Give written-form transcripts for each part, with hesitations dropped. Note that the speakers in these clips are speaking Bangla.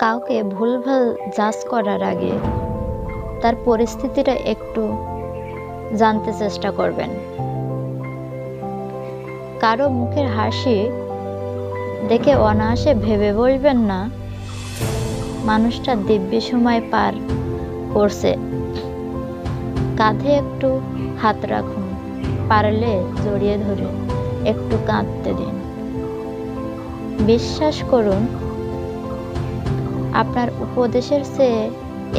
কাউকে ভুলভাল জাজ করার আগে তার পরিস্থিতিটা একটু জানতে চেষ্টা করবেন। কারো মুখের হাসি দেখে অনায়াসে ভেবে বলবেন না মানুষটা দিব্যি সময় পার করছে। কাঁধে একটু হাত রাখুন, পারলে জড়িয়ে ধরে একটু কাঁদতে দিন। বিশ্বাস করুন, আপনার উপদেশের চেয়ে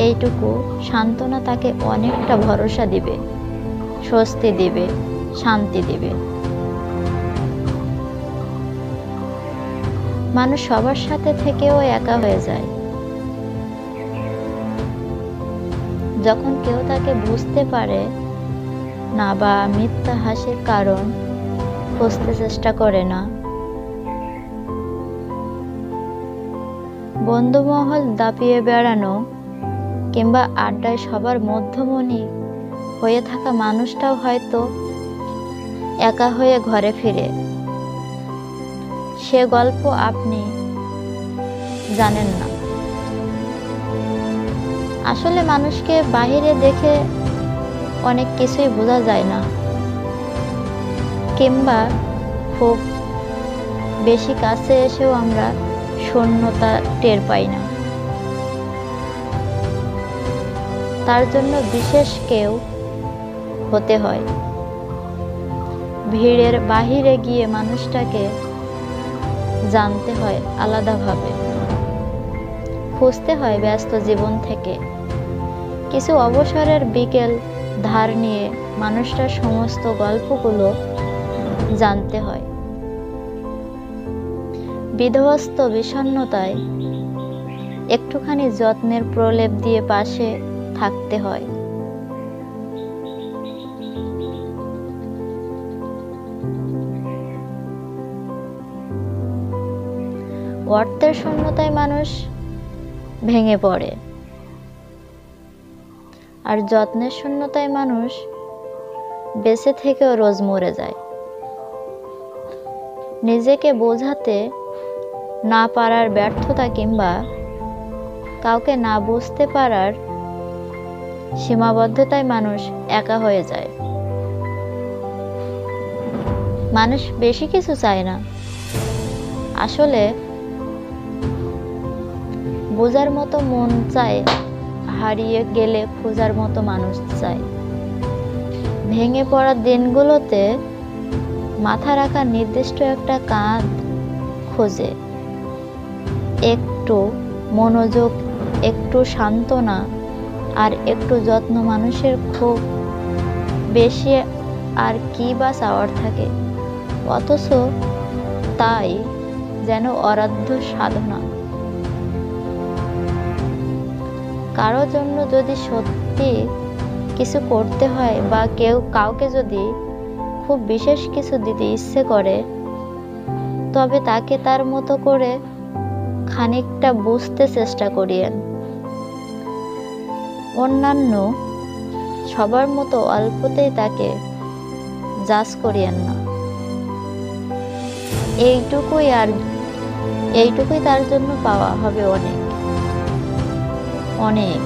এইটুকু সান্ত্বনা তাকে অনেকটা ভরসা দিবে, স্বস্তি দিবে, শান্তি দিবে। মানুষ সবার সাথে থেকেও একা হয়ে যায়। যখন কেউ তাকে বুঝতে পারে না বা মিথ্যা হাসির কারণ খুঁজতে চেষ্টা করে না। বন্ধুমহল দাপিয়ে বেড়ানো কিংবা আড্ডায় সবার মধ্যমণি হয়ে থাকা মানুষটাও হয়তো একা হয়ে ঘরে ফিরে। সে গল্প আপনি জানেন না। আসলে মানুষকে বাহিরে দেখে অনেক কিছুই বোঝা যায় না, কিংবা খুব বেশি কাছে এসেও আমরা শূন্যতা টের পাই না। তার জন্য বিশেষ কেউ হতে হয়। ভিড়ের বাহিরে গিয়ে মানুষটাকে জানতে হয় আলাদাভাবে, খুঁজতে হয় ব্যস্ত জীবন থেকে কিছু অবসরের বিকেল ধার নিয়ে মানুষটার সমস্ত গল্পগুলো জানতে হয়। বিধ্বস্ত বিষণ্ণতায় একটুখানি যত্নের প্রলেপ দিয়ে পাশে থাকতে হয়। অর্থের শূন্যতায় মানুষ ভেঙে পড়ে, আর যত্নের শূন্যতায় মানুষ বেঁচে থেকেও রোজ মরে যায়। নিজেকে বোঝাতে না পারার ব্যর্থতা কিংবা কাউকে না বুঝতে পারার সীমাবদ্ধতায় মানুষ একা হয়ে যায়। মানুষ বেশি কিছু চায় না, আসলে বোঝার মতো মন চায়, হারিয়ে গেলে খোঁজার মতো মানুষ চায়। ভেঙে পড়া দিনগুলোতে মাথা রাখার নির্দিষ্ট একটা কাঁধ খোঁজে। একটু মনোযোগ, একটু সান্ত্বনা আর একটু যত্ন মানুষের খুব বেশি আর কি বা চাওয়ার থাকে, অথচ তাই যেন অরাধ্য সাধনা। কারোর জন্য যদি সত্যি কিছু করতে হয় বা কাউকে যদি খুব বিশেষ কিছু দিতে ইচ্ছে করে, তবে তাকে তার মতো করে খানিকটা বুঝতে চেষ্টা করিয়েন। অন্যান্য সবার মতো অল্পতেই তাকে জাজ করিয়েন না। এইটুকুই তার জন্য পাওয়া হবে অনেক অনেক।